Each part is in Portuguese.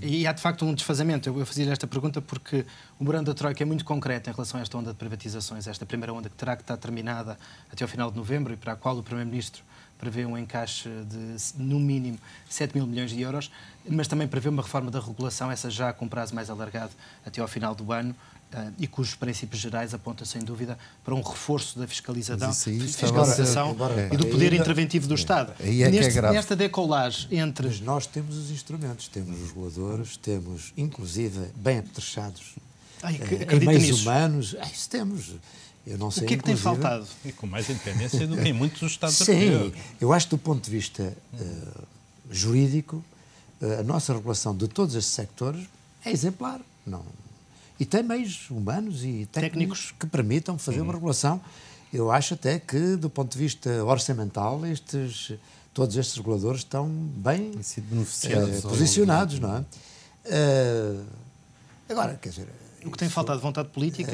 E há, de facto, um desfazamento. Eu fazia esta pergunta porque o memorando da Troika é muito concreto em relação a esta onda de privatizações, esta primeira onda que terá que estar terminada até ao final de novembro e para a qual o Primeiro-Ministro prevê um encaixe de, no mínimo, 7 mil milhões de euros, mas também prevê uma reforma da regulação, essa já com prazo mais alargado até ao final do ano, e cujos princípios gerais apontam, sem dúvida, para um reforço da fiscalização e do poder interventivo do Estado. Nesta decolagem entre... Mas nós temos os instrumentos, temos os reguladores, temos, inclusive, bem apetrechados, em meios humanos, isso temos... Eu não sei, o que é que tem faltado? E com mais independência do que em muitos dos Estados Sim, eu acho que do ponto de vista jurídico, a nossa regulação de todos estes sectores é exemplar. Não... E tem meios humanos e técnicos que permitam fazer uma regulação. Eu acho até que, do ponto de vista orçamental, todos estes reguladores estão bem posicionados, não é? Agora, quer dizer... O que tem faltado? Vontade política?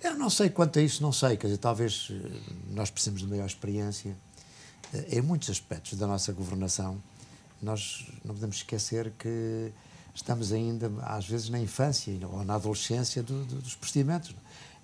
Eu não sei quanto a isso, não sei. Quer dizer, talvez nós precisemos de maior experiência em muitos aspectos da nossa governação. Nós não podemos esquecer que estamos ainda, às vezes, na infância ou na adolescência dos procedimentos.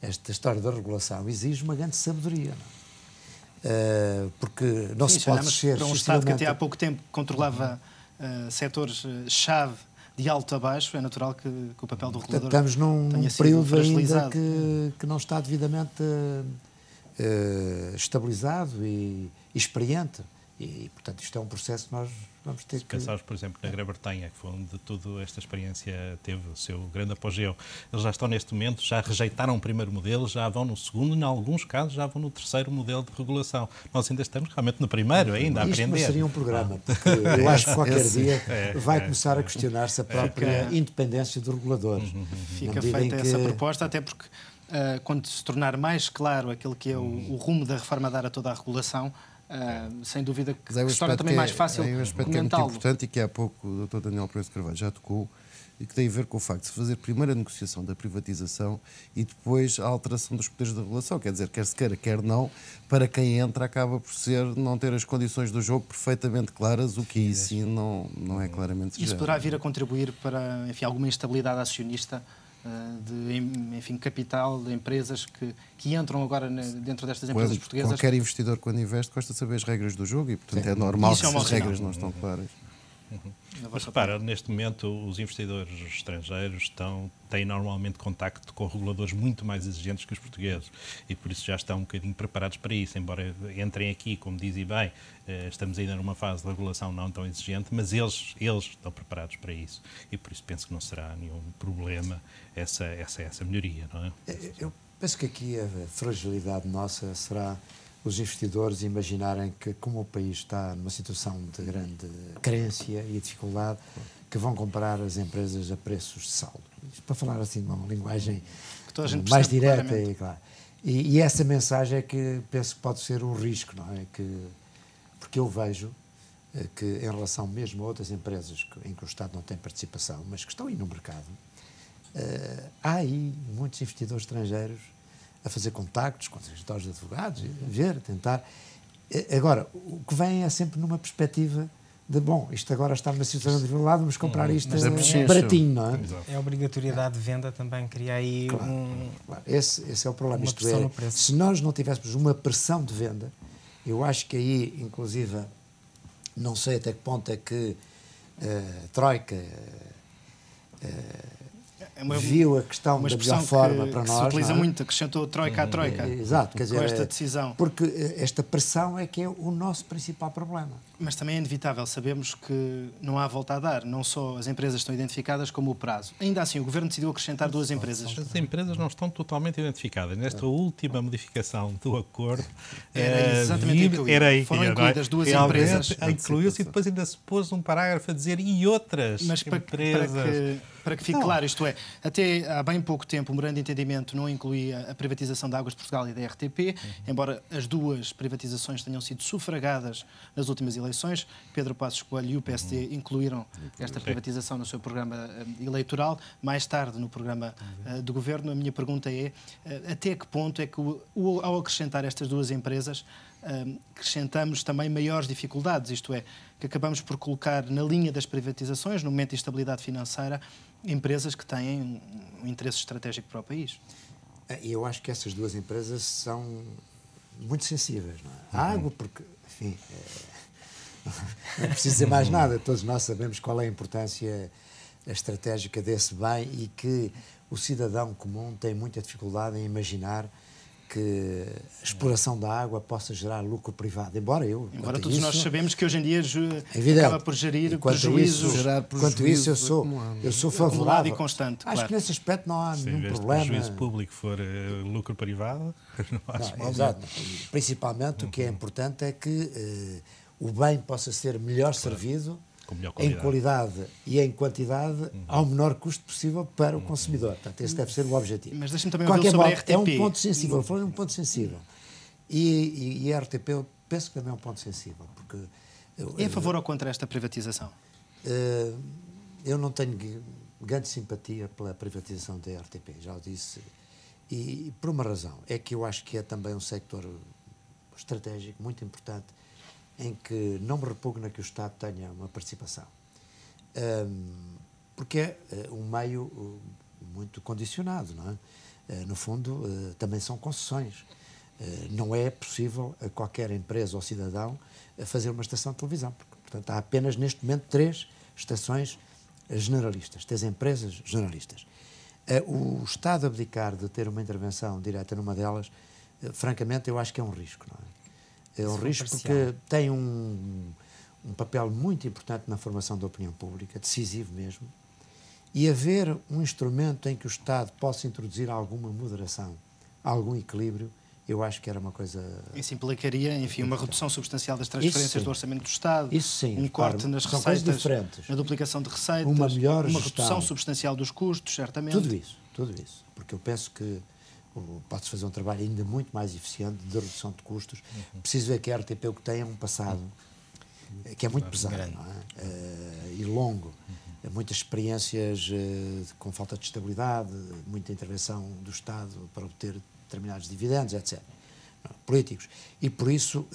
Esta história da regulação exige uma grande sabedoria, não? Porque não se pode ser... Para um Estado que até há pouco tempo controlava setores-chave de alto a baixo, é natural que o papel do regulador estamos num período ainda que não está devidamente estabilizado e experiente. E, portanto, isto é um processo que nós vamos ter que... Se pensarmos, por exemplo, na Grã-Bretanha, que foi onde toda esta experiência teve o seu grande apogeu, eles já estão neste momento, já rejeitaram o primeiro modelo, já vão no segundo, e, em alguns casos, já vão no terceiro modelo de regulação. Nós ainda estamos realmente no primeiro, ainda a aprender. Isto seria um programa, porque eu acho que qualquer dia vai começar a questionar-se a própria independência do regulador. Fica feita essa proposta, até porque quando se tornar mais claro aquilo que é o rumo da reforma a dar a toda a regulação, sem dúvida que se torna também mais fácil comentá-lo. É um aspecto que é muito importante e que há pouco o Dr. Daniel Proença Carvalho já tocou e que tem a ver com o facto de se fazer primeiro a negociação da privatização e depois a alteração dos poderes da regulação. Quer dizer, quer se queira, quer não, para quem entra acaba por não ter as condições do jogo perfeitamente claras, o que aí sim não é claramente desejado. Isso poderá vir a contribuir para, enfim, alguma instabilidade acionista de capital de empresas que entram agora dentro destas empresas portuguesas. Qualquer investidor, quando investe, gosta de saber as regras do jogo e, portanto, é normal que as regras não estão claras. Mas repara, neste momento os investidores estrangeiros têm normalmente contacto com reguladores muito mais exigentes que os portugueses e por isso já estão um bocadinho preparados para isso, embora entrem aqui, como dizem bem, estamos ainda numa fase de regulação não tão exigente, mas eles estão preparados para isso e por isso penso que não será nenhum problema essa melhoria, não é? Eu penso que aqui a fragilidade nossa será os investidores imaginarem que, como o país está numa situação de grande carência e dificuldade, que vão comprar as empresas a preços de saldo. Isto para falar assim de uma linguagem mais direta e clara. E essa mensagem é que penso que pode ser um risco, não é? Porque eu vejo que, em relação mesmo a outras empresas em que o Estado não tem participação, mas que estão aí no mercado, há aí muitos investidores estrangeiros a fazer contactos com os escritórios de advogados, a ver, a tentar. Agora, o que vem é sempre numa perspectiva de, bom, isto agora está numa situação de dificuldade, vamos comprar isto baratinho, não é? É a obrigatoriedade de venda também, cria aí claro. Esse é o problema. Isto é, se nós não tivéssemos uma pressão de venda, eu acho que aí, inclusive, não sei até que ponto é que a Troika viu a questão da melhor forma para nós. Se utiliza muito, acrescentou Troika à Troika. Exato, quer dizer, com esta decisão. Porque esta pressão é que é o nosso principal problema. Mas também é inevitável, sabemos que não há volta a dar, não só as empresas estão identificadas como o prazo. Ainda assim, o Governo decidiu acrescentar 2 empresas. As empresas não estão totalmente identificadas. Nesta última modificação do acordo, era exatamente foram incluídas 2 empresas. Incluiu-se e depois ainda se pôs um parágrafo a dizer e outras empresas. Para que fique claro, isto é, até há bem pouco tempo o memorando de entendimento não incluía a privatização da Águas de Portugal e da RTP, embora as 2 privatizações tenham sido sufragadas nas últimas eleições. Pedro Passos Coelho e o PSD incluíram esta privatização no seu programa eleitoral. Mais tarde, no programa do Governo, a minha pergunta é até que ponto é que, ao acrescentar estas 2 empresas, acrescentamos também maiores dificuldades, isto é, que acabamos por colocar na linha das privatizações, no momento de instabilidade financeira, empresas que têm um interesse estratégico para o país. E eu acho que essas duas empresas são muito sensíveis, não é? A água, porque, enfim, não preciso dizer mais nada, todos nós sabemos qual é a importância estratégica desse bem e que o cidadão comum tem muita dificuldade em imaginar que a exploração da água possa gerar lucro privado. Embora todos nós sabemos que hoje em dia acaba por gerir prejuízos. Quanto isso, eu sou favorável. E constante, acho que nesse aspecto não há nenhum problema. Se o prejuízo público for lucro privado, não acho mal. Exato. Principalmente o que é importante é que o bem possa ser melhor servido, em qualidade e em quantidade, ao menor custo possível para o consumidor. Portanto, esse deve ser o objetivo. Mas deixa-me também ouvir sobre a RTP. É um ponto sensível. Foi um ponto sensível. E a RTP, eu penso que também é um ponto sensível. Porque é a favor ou contra esta privatização? Eu não tenho grande simpatia pela privatização da RTP, já o disse. E por uma razão. É que eu acho que é também um sector estratégico muito importante, em que não me repugna que o Estado tenha uma participação. Porque é um meio muito condicionado, não é? No fundo, também são concessões. Não é possível a qualquer empresa ou cidadão fazer uma estação de televisão. Porque, portanto, há apenas, neste momento, 3 estações generalistas, 3 empresas generalistas. O Estado abdicar de ter uma intervenção direta numa delas, francamente, eu acho que é um risco, não é? É um risco porque tem um papel muito importante na formação da opinião pública, decisivo mesmo, e haver um instrumento em que o Estado possa introduzir alguma moderação, algum equilíbrio, eu acho que era uma coisa... Isso implicaria, enfim, uma redução substancial das transferências do orçamento do Estado, isso sim, um corte nas receitas, na duplicação de receitas, uma redução substancial dos custos, certamente. Tudo isso, porque eu penso que pode-se fazer um trabalho ainda muito mais eficiente de redução de custos. Preciso ver que a RTP o que tem é um passado que é muito pesado, não é? E longo. Muitas experiências com falta de estabilidade, muita intervenção do Estado para obter determinados dividendos, etc. Políticos. E por isso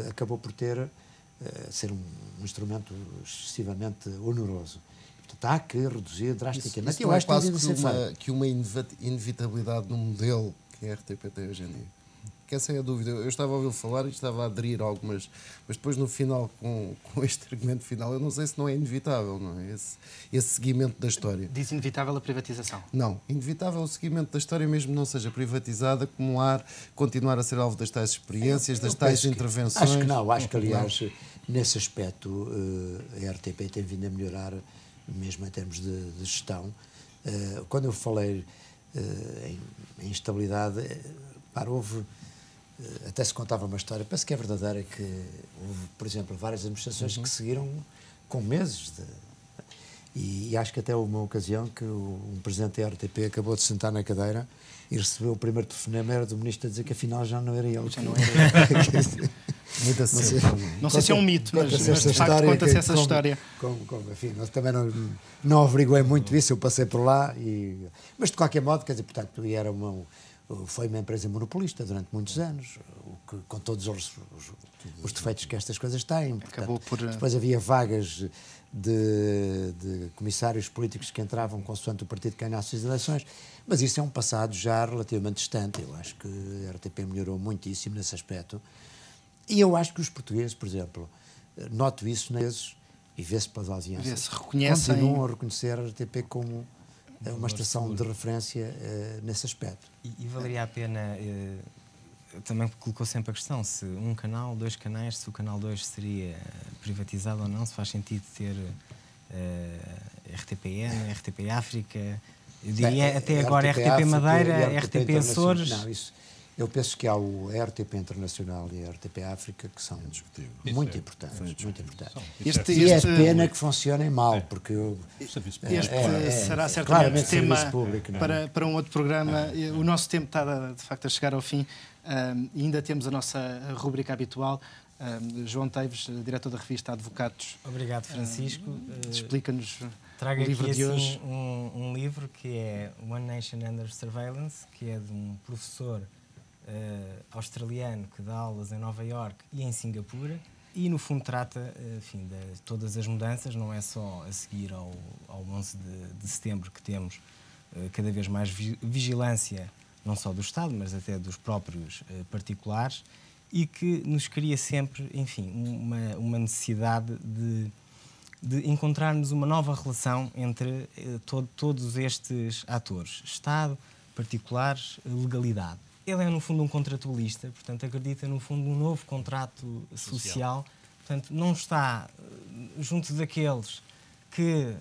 acabou por ser um instrumento excessivamente oneroso. Portanto, há que reduzir drasticamente. Isso não é quase que uma inevitabilidade no modelo que a RTP tem hoje em dia? Que essa é a dúvida. Eu estava a ouvi-lo falar e estava a aderir a algumas, mas depois no final, com este argumento final, eu não sei se não é inevitável, não é? Esse seguimento da história. Diz inevitável a privatização? Não. Inevitável o seguimento da história, mesmo não seja privatizada, continuar a ser alvo das tais experiências, das tais intervenções. Acho que não. Acho que, aliás, nesse aspecto, a RTP tem vindo a melhorar, mesmo em termos de gestão. Quando eu falei em instabilidade, houve, até se contava uma história, penso que é verdadeira, que houve, por exemplo, várias administrações que seguiram com meses e acho que até houve uma ocasião que um presidente da RTP acabou de sentar na cadeira e recebeu o primeiro telefonema, era do ministro a dizer que afinal já não era ele. Já não era. Não sei se é um mito, mas de facto conta-se essa história. Enfim, eu também não averiguei muito isso, eu passei por lá, mas de qualquer modo, quer dizer, portanto, foi uma empresa monopolista durante muitos anos, com todos os defeitos que estas coisas têm. Portanto, depois havia vagas de comissários políticos que entravam consoante o partido que ganhasse as eleições, mas isso é um passado já relativamente distante. Eu acho que a RTP melhorou muitíssimo nesse aspecto. E eu acho que os portugueses, por exemplo, noto isso e vê-se pelas audiências, continuam a reconhecer a RTP como uma estação de referência nesse aspecto. E valeria a pena, também colocou sempre a questão, se um canal, 2 canais, se o canal 2 seria privatizado ou não, se faz sentido ter RTPN, RTP África, eu diria até agora RTP Madeira, RTP Açores... Não, isso... Eu penso que há o RTP Internacional e a RTP África que são muito importantes. Muito importantes. E é pena que funcionem mal, porque será certamente tema público, para um outro programa. O nosso tempo está, de facto, a chegar ao fim. E ainda temos a nossa rubrica habitual. João Teves, diretor da revista Advocados. Obrigado, Francisco. Explica-nos Trago o livro aqui, de assim, hoje. Um livro que é One Nation Under Surveillance, que é de um professor australiano que dá aulas em Nova Iorque e em Singapura, e no fundo trata, enfim, de todas as mudanças, não é só a seguir ao 11 de setembro que temos cada vez mais vigilância, não só do Estado, mas até dos próprios particulares, e que nos cria sempre, enfim, uma necessidade de encontrarmos uma nova relação entre todos estes atores, Estado, particulares, legalidade. Ele é, no fundo, um contratualista, portanto, acredita, no fundo, num novo contrato social. Portanto, não está junto daqueles que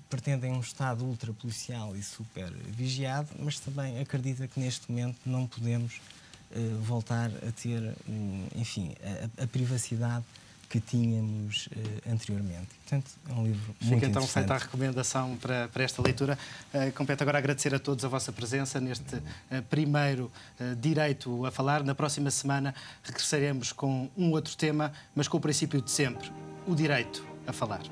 pretendem um Estado ultrapolicial e super vigiado, mas também acredita que, neste momento, não podemos voltar a ter, enfim, a privacidade que tínhamos anteriormente. Portanto, é um livro muito interessante. Fica então feita a recomendação para esta leitura. Compete agora agradecer a todos a vossa presença neste primeiro Direito a Falar. Na próxima semana regressaremos com um outro tema, mas com o princípio de sempre, o direito a falar.